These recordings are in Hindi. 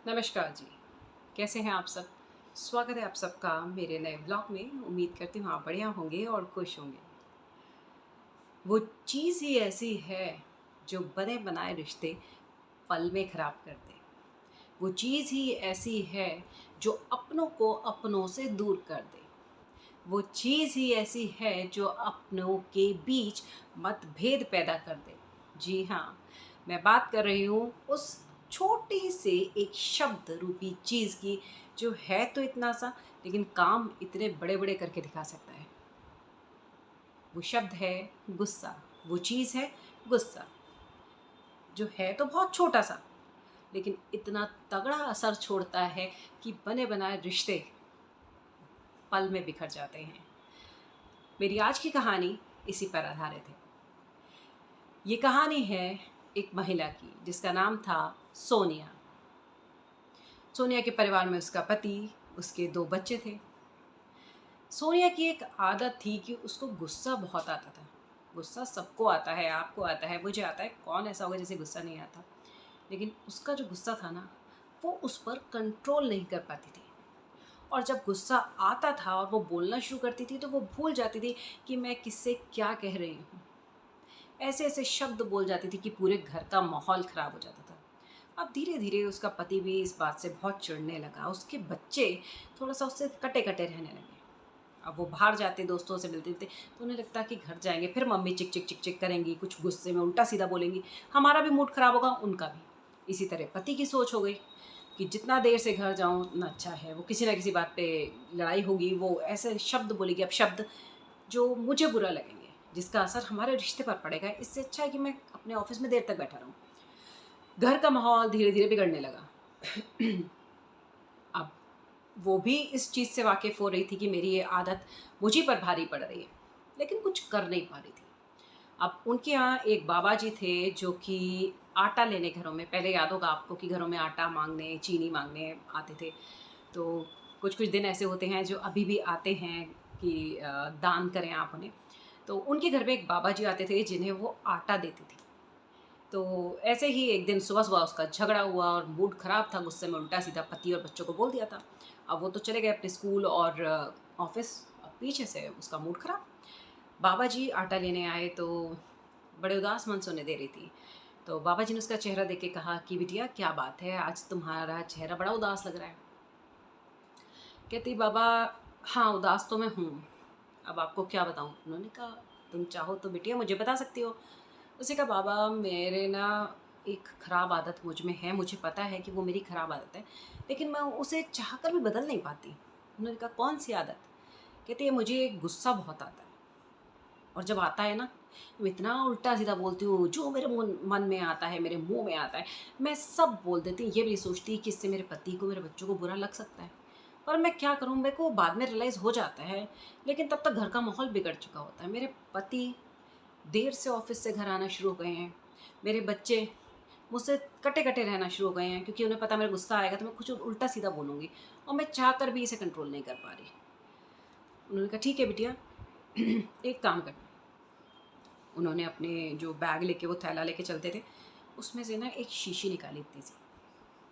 नमस्कार जी। कैसे हैं आप सब? स्वागत है आप सबका मेरे नए ब्लॉग में। उम्मीद करती हूँ आप बढ़िया होंगे और खुश होंगे। वो चीज़ ही ऐसी है जो बने बनाए रिश्ते पल में ख़राब कर दे। वो चीज़ ही ऐसी है जो अपनों को अपनों से दूर कर दे। वो चीज़ ही ऐसी है जो अपनों के बीच मतभेद पैदा कर दे। जी हाँ, मैं बात कर रही हूँ उस छोटी से एक शब्द रूपी चीज़ की, जो है तो इतना सा लेकिन काम इतने बड़े-बड़े करके दिखा सकता है। वो शब्द है गुस्सा, वो चीज़ है गुस्सा, जो है तो बहुत छोटा-सा लेकिन इतना तगड़ा असर छोड़ता है कि बने-बनाए रिश्ते पल में बिखर जाते हैं। मेरी आज की कहानी इसी पर आधारित है। ये कहानी है एक महिला की जिसका नाम था सोनिया। सोनिया के परिवार में उसका पति, उसके 2 बच्चे थे। सोनिया की एक आदत थी कि उसको गुस्सा बहुत आता था। गुस्सा सबको आता है, आपको आता है, मुझे आता है, कौन ऐसा होगा जिसे गुस्सा नहीं आता? लेकिन उसका जो गुस्सा था ना, वो उस पर कंट्रोल नहीं कर पाती थी। और जब गुस्सा आता था और वो बोलना शुरू करती थी, तो वो भूल जाती थी कि मैं किससे क्या कह रही हूँ। ऐसे-ऐसे शब्द बोल जाती थी कि पूरे घर का माहौल ख़राब हो जाता था। अब धीरे-धीरे उसका पति भी इस बात से बहुत चिढ़ने लगा। उसके बच्चे थोड़ा-सा उससे कटे-कटे रहने लगे। अब वो बाहर जाते, दोस्तों से मिलते थे, तो उन्हें लगता कि घर जाएँगे, फिर मम्मी चिक-चिक, चिक-चिक करेंगी, कुछ गुस्से में उल्टा-सीधा बोलेंगी। हमारा भी मूड ख़राब होगा, उनका भी। इसी तरह पति की सोच हो गई कि जितना देर से घर जाऊँ उतना अच्छा है। वो किसी न किसी बात पे लड़ाई होगी, वो ऐसे शब्द बोलेगी, अब शब्द जो मुझे बुरा लगेंगे, जिसका असर हमारे रिश्ते पर पड़ेगा। इससे अच्छा है कि मैं अपने ऑफ़िस में देर तक बैठा रहूँ। घर का माहौल धीरे-धीरे बिगड़ने लगा। अब वो भी इस चीज़ से वाकिफ़ हो रही थी कि मेरी ये आदत मुझी पर भारी पड़ रही है, लेकिन कुछ कर नहीं पा रही थी। अब उनके यहाँ एक बाबा जी थे जो कि आटा लेने घरों में, पहले याद होगा आपको कि घरों में आटा माँगने, चीनी माँगने आते थे। तो कुछ-कुछ दिन ऐसे होते हैं जो अभी भी आते हैं कि दान करें आप उन्हें। तो उनके घर में एक बाबा जी आते थे जिन्हें वो आटा देती थी। तो ऐसे ही एक दिन सुबह-सुबह उसका झगड़ा हुआ और मूड ख़राब था, गुस्से में उल्टा-सीधा पति और बच्चों को बोल दिया था। अब वो तो चले गए अपने स्कूल और ऑफ़िस, अब पीछे से उसका मूड ख़राब। बाबा जी आटा लेने आए तो बड़े उदास मन से उन्हें दे रही थी। तो बाबा जी ने उसका चेहरा देख के कहा कि बिटिया क्या बात है? आज तुम्हारा चेहरा बड़ा उदास लग रहा है। कहती बाबा हाँ, उदास तो मैं हूँ। अब आपको क्या बताऊँ? उन्होंने कहा तुम चाहो तो बिटिया मुझे बता सकती हो। उसने कहा बाबा मेरे ना एक ख़राब आदत मुझ में है, मुझे पता है कि वो मेरी ख़राब आदत है, लेकिन मैं उसे चाहकर भी बदल नहीं पाती। उन्होंने कहा कौन सी आदत? कहती है मुझे गुस्सा बहुत आता है। और जब आता है ना, मैं इतना उल्टा-सीधा बोलती हूँ, जो मेरे मन में आता है, मेरे मुँह में आता है, मैं सब बोल देती हूँ। ये भी नहीं सोचती कि इससे मेरे पति को, मेरे बच्चों को बुरा लग सकता है। पर मैं क्या करूँ, मेरे को बाद में रियलाइज़ हो जाता है, लेकिन तब तक घर का माहौल बिगड़ चुका होता है। मेरे पति देर से ऑफ़िस से घर आना शुरू हो गए हैं। मेरे बच्चे मुझसे कटे-कटे रहना शुरू हो गए हैं क्योंकि उन्हें पता है मेरा गुस्सा आएगा तो मैं कुछ उल्टा-सीधा बोलूँगी और मैं चाहकर भी इसे कंट्रोल नहीं कर पा रही। उन्होंने कहा, "ठीक है बिटिया, एक काम करना।" उन्होंने अपने जो बैग लेके वो थैला लेके चलते थे, उसमें से ना एक शीशी निकाली इतनी सी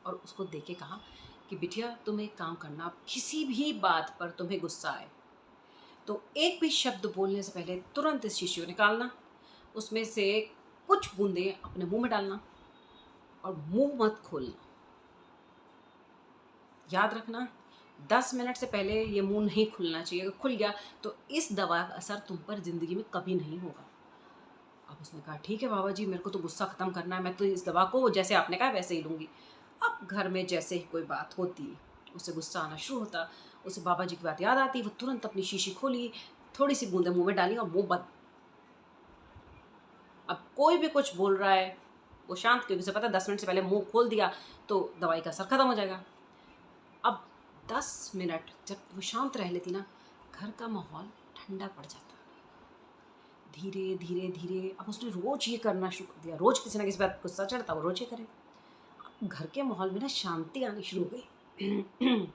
और उसको दे के कहा कि बिटिया तुम एक काम करना, अब किसी भी बात पर तुम्हें गुस्सा आए, तो एक भी शब्द बोलने से पहले तुरंत इस शीशी को निकालना, उसमें से कुछ बूँदें अपने मुँह में डालना और मुँह मत खोलना। याद रखना 10 मिनट से पहले ये मुँह नहीं खुलना चाहिए, अगर खुल गया तो इस दवा का असर तुम पर ज़िंदगी में कभी नहीं होगा। अब उसने कहा ठीक है बाबा जी, मेरे को तो गुस्सा ख़त्म करना है, मैं तो इस दवा को जैसे आपने कहा वैसे ही लूँगी। अब घर में जैसे ही कोई बात होती, उसे गुस्सा आना शुरू होता, उसे बाबा जी की बात याद आती, वो तुरंत अपनी शीशी खोली, थोड़ी-सी बूँदें मुँह में डाली और मुँह बंद। अब कोई भी कुछ बोल रहा है, वो शांत, क्योंकि उसे पता है 10 मिनट से पहले मुँह खोल दिया तो दवाई का असर ख़त्म हो जाएगा। अब 10 मिनट जब वो शांत रह लेती ना, घर का माहौल ठंडा पड़ जाता। धीरे, धीरे, धीरे अब उसने रोज़ ये करना शुरू कर दिया। रोज़ किसी न किसी बात गुस्सा चढ़ता, वो रोज़ ये करे। अब घर के माहौल में ना शांति आनी शुरू हो गई।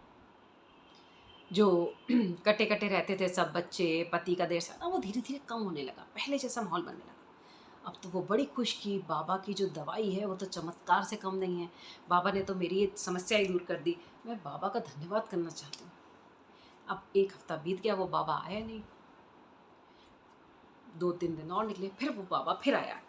जो कटे-कटे रहते थे सब बच्चे, पति का देर से आना, वो धीरे-धीरे कम होने लगा। पहले जैसा माहौल बनने लगा। अब तो वो बड़ी खुश कि बाबा की जो दवाई है वो तो चमत्कार से कम नहीं है, बाबा ने तो मेरी ये समस्या ही दूर कर दी। मैं बाबा का धन्यवाद करना चाहती हूँ। अब 1 हफ्ता बीत गया, वो बाबा आया नहीं। 2-3 दिन और निकले, फिर वो बाबा फिर आया।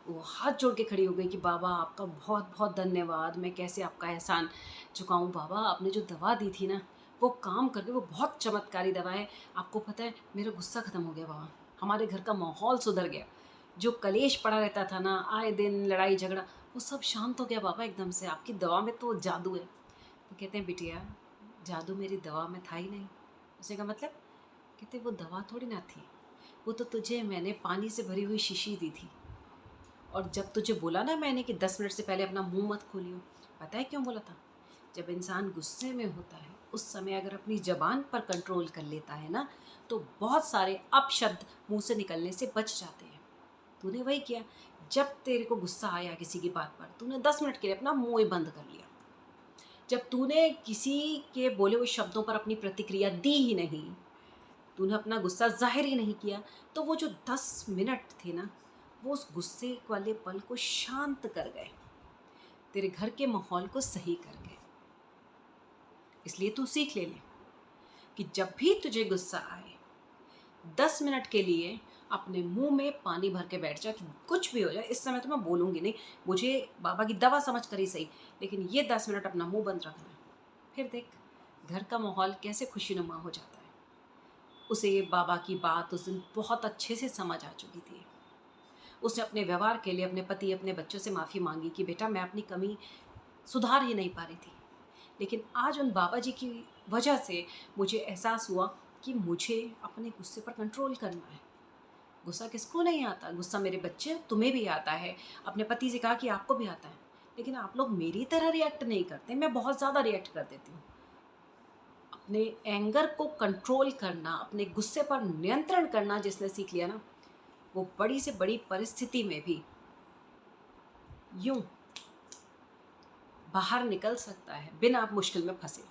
वो हाथ जोड़ के खड़ी हो गई कि बाबा आपका बहुत बहुत धन्यवाद, मैं कैसे आपका एहसान चुकाऊं बाबा, आपने जो दवा दी थी ना वो काम करके, वो बहुत चमत्कारी दवा है। आपको पता है मेरा गुस्सा ख़त्म हो गया बाबा, हमारे घर का माहौल सुधर गया, जो कलेश पड़ा रहता था ना, आए दिन लड़ाई झगड़ा, वो सब शांत हो गया बाबा एकदम से, आपकी दवा में तो जादू है। तो कहते हैं बिटिया जादू मेरी दवा में था ही नहीं। उसने कहा मतलब? कहते वो दवा थोड़ी ना थी, वो तो तुझे मैंने पानी से भरी हुई शीशी दी थी, और जब तुझे बोला ना मैंने कि 10 मिनट से पहले अपना मुंह मत खोलियो, पता है क्यों बोला था? जब इंसान गुस्से में होता है उस समय अगर अपनी ज़बान पर कंट्रोल कर लेता है ना, तो बहुत सारे अपशब्द मुंह से निकलने से बच जाते हैं। तूने वही किया, जब तेरे को गुस्सा आया किसी की बात पर, तूने 10 मिनट के लिए अपना मुंह ही बंद कर लिया। जब तूने किसी के बोले हुए शब्दों पर अपनी प्रतिक्रिया दी ही नहीं, तूने अपना गुस्सा ज़ाहिर ही नहीं किया, तो वो जो 10 मिनट थे ना, वो उस गुस्से वाले पल को शांत कर गए, तेरे घर के माहौल को सही कर गए। इसलिए तू सीख ले कि जब भी तुझे गुस्सा आए, 10 मिनट के लिए अपने मुंह में पानी भर के बैठ जा कि कुछ भी हो जाए, इस समय तो मैं बोलूँगी नहीं, मुझे बाबा की दवा समझ कर ही सही, लेकिन ये 10 मिनट अपना मुंह बंद रखना है। फिर देख घर का माहौल कैसे खुशीनुमा हो जाता है। उसे बाबा की बात उस दिन बहुत अच्छे से समझ आ चुकी थी। उसने अपने व्यवहार के लिए अपने पति, अपने बच्चों से माफ़ी मांगी कि बेटा मैं अपनी कमी सुधार ही नहीं पा रही थी, लेकिन आज उन बाबा जी की वजह से मुझे एहसास हुआ कि मुझे अपने गुस्से पर कंट्रोल करना है। गुस्सा किसको नहीं आता? गुस्सा मेरे बच्चे, तुम्हें भी आता है, अपने पति से कहा कि आपको भी आता है, लेकिन आप लोग मेरी तरह रिएक्ट नहीं करते, मैं बहुत ज़्यादा रिएक्ट कर देती हूँ। अपने एंगर को कंट्रोल करना, अपने गुस्से पर नियंत्रण करना जिसने सीख लिया ना, वो बड़ी से बड़ी परिस्थिति में भी यूं बाहर निकल सकता है बिना मुश्किल में फंसे।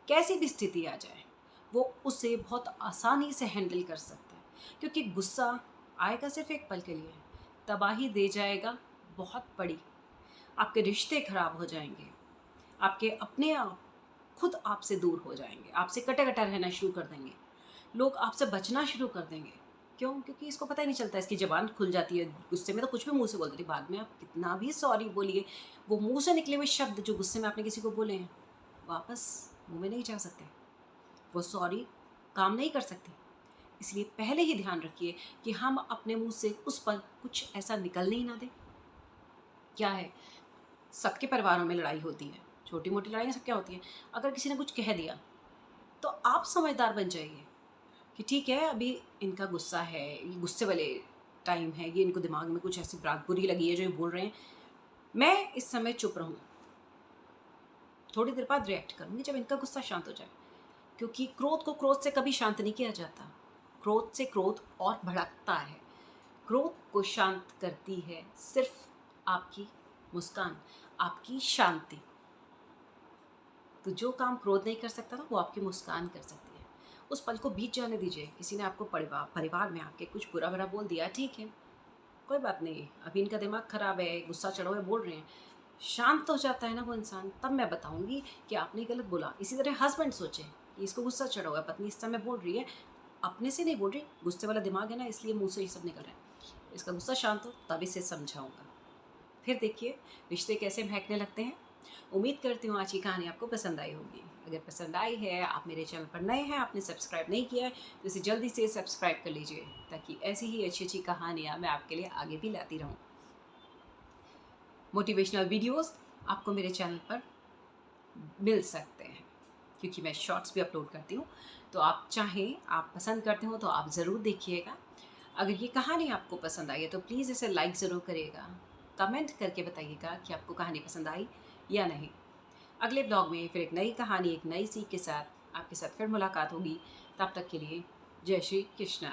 कैसी भी स्थिति आ जाए वो उसे बहुत आसानी से हैंडल कर सकता है, क्योंकि गुस्सा आएगा सिर्फ एक पल के लिए, तबाही दे जाएगा बहुत बड़ी। आपके रिश्ते खराब हो जाएंगे, आपके अपने आप खुद आपसे दूर हो जाएंगे, आपसे कटा कटा रहना शुरू कर देंगे, लोग आपसे बचना शुरू कर देंगे। क्यों? क्योंकि इसको पता ही नहीं चलता, इसकी ज़बान खुल जाती है गुस्से में, तो कुछ भी मुंह से बोल देती है। बाद में आप कितना भी सॉरी बोलिए, वो मुंह से निकले हुए शब्द जो गुस्से में आपने किसी को बोले हैं वापस मुंह में नहीं जा सकते, वो सॉरी काम नहीं कर सकती। इसलिए पहले ही ध्यान रखिए कि हम अपने मुंह से उस पल कुछ ऐसा निकलने ही ना दें। क्या है, सबके परिवारों में लड़ाई होती है, छोटी मोटी लड़ाइयाँ सब क्या होती हैं। अगर किसी ने कुछ कह दिया तो आप समझदार बन जाइए कि ठीक है अभी इनका गुस्सा है, ये गुस्से वाले टाइम है, ये इनको दिमाग में कुछ ऐसी बात बुरी लगी है जो ये बोल रहे हैं, मैं इस समय चुप रहूँ, थोड़ी देर बाद रिएक्ट करूँगी जब इनका गुस्सा शांत हो जाए। क्योंकि क्रोध को क्रोध से कभी शांत नहीं किया जाता, क्रोध से क्रोध और भड़कता है। क्रोध को शांत करती है सिर्फ आपकी मुस्कान, आपकी शांति। तो जो काम क्रोध नहीं कर सकता ना वो आपकी मुस्कान कर सकती है। उस पल को बीत जाने दीजिए। किसी ने आपको परिवार में आपके कुछ बुरा भरा बोल दिया, ठीक है, कोई बात नहीं, अभी इनका दिमाग ख़राब है, गुस्सा चढ़ा हुआ है, बोल रहे हैं, शांत हो जाता है ना वो इंसान, तब मैं बताऊंगी कि आपने गलत बोला। इसी तरह हस्बैंड सोचे कि इसको गुस्सा चढ़ा हुआ है, पत्नी इस समय बोल रही है, अपने से नहीं बोल रही, गुस्से वाला दिमाग है ना इसलिए मुंह से ये सब निकल रहा है, इसका गुस्सा शांत हो तब इसे समझाऊंगा। फिर देखिए रिश्ते कैसे महकने लगते हैं। उम्मीद करती हूँ आज की कहानी आपको पसंद आई होगी। अगर पसंद आई है, आप मेरे चैनल पर नए हैं, आपने सब्सक्राइब नहीं किया है, तो इसे जल्दी से सब्सक्राइब कर लीजिए ताकि ऐसी ही अच्छी अच्छी कहानियाँ मैं आपके लिए आगे भी लाती रहूँ। मोटिवेशनल वीडियोस आपको मेरे चैनल पर मिल सकते हैं क्योंकि मैं शॉर्ट्स भी अपलोड करती हूँ, तो आप चाहें, आप पसंद करते हो तो आप ज़रूर देखिएगा। अगर ये कहानी आपको पसंद आई है तो प्लीज़ इसे लाइक ज़रूर करिएगा, कमेंट करके बताइएगा कि आपको कहानी पसंद आई या नहीं। अगले ब्लॉग में फिर एक नई कहानी, एक नई सीख के साथ आपके साथ फिर मुलाकात होगी। तब तक के लिए जय श्री कृष्णा।